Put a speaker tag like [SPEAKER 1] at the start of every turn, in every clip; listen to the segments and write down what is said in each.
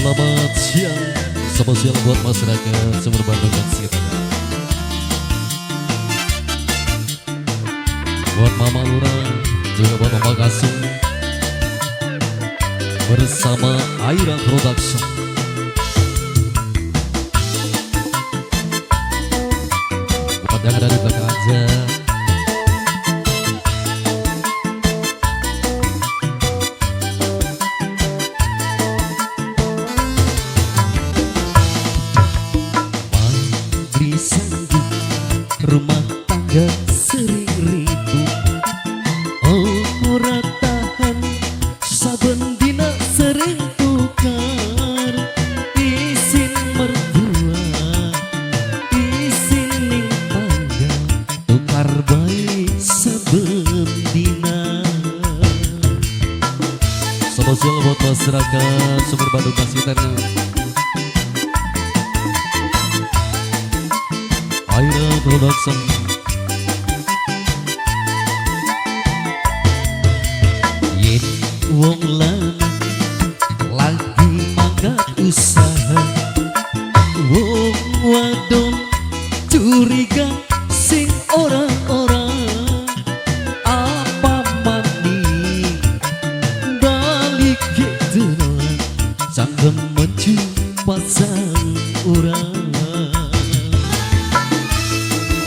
[SPEAKER 1] Selamat siang, spesial buat masyarakat Sumber Bandung dan sekitarnya. Buat Mama Lura, juga buat Mama Kasung, bersama Aira Production. Buat yang ada di belakang aja. Rumah tangga sering ribut, ora tahan saben dina sering tukar. Isin mertua, isin ning tangga, tukar bae saben dina. Spesial buat masyarakat Sumber Bandung dan sekitarnya. Aira Production. Yen wong lanang lagi mangkat usaha, wong wadon curiga sing ora-ora. Apa mani balik gitu sanggem mecu pasang urang.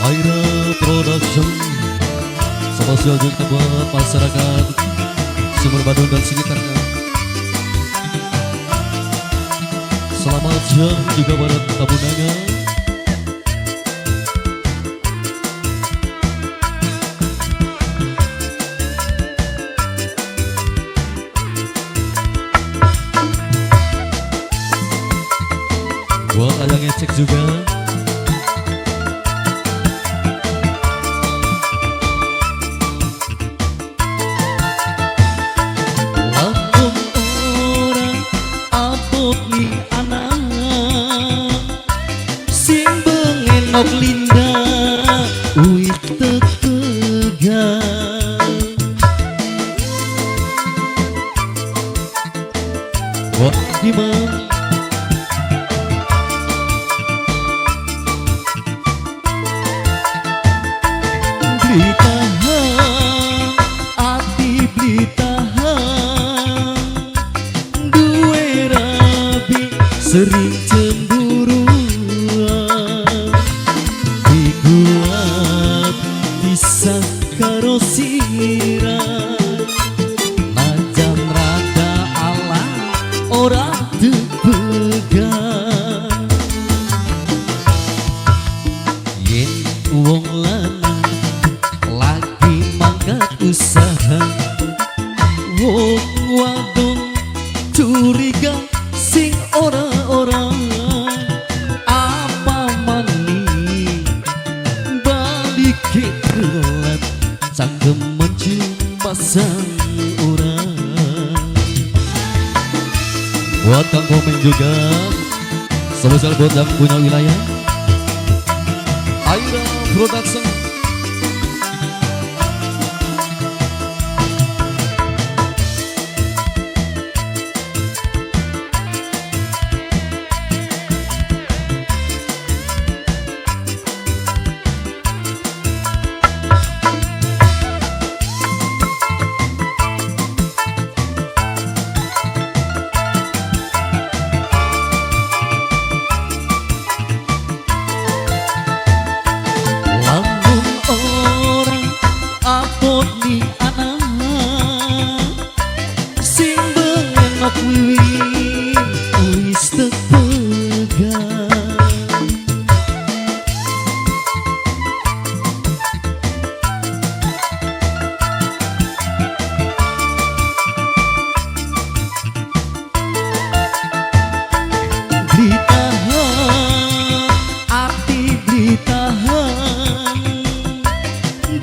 [SPEAKER 1] Aira Production spesial juga buat masyarakat Sumber Bandung dan sekitarnya. Selamat siang juga buat tamu undangan. Buat yang ngecek juga. Nok Linda uit tetegan, wah dimana beli tahan, ati beli tahan, duwe rabi sering cemburu. Bisa karo sirah najan rada ala ora tepegan. Yen wong lanang lagi mangkat usaha, wong wadon curiga sing ora-ora. Gelap sanggem mencium pasang urang. Buat Kang Komeng juga spesial buat yang punya wilayah. Aira Production. Apot ni anak sing bengenok wiwi wis tepegan. Beli tahan, ati beli tahan,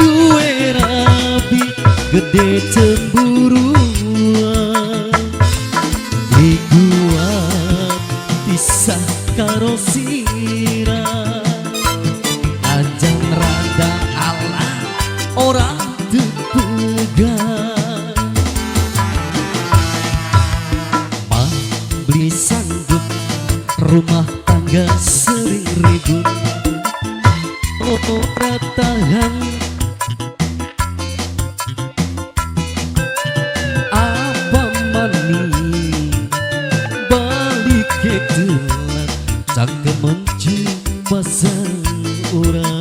[SPEAKER 1] duwe rabi gede cemburuan. Dikuat pisah karo sirah ajan rada ala ora tepegan. Beli sanggup, rumah tangga sering ribut. Ora tahan apa mani balik ke telat, cangkeman pasang orang.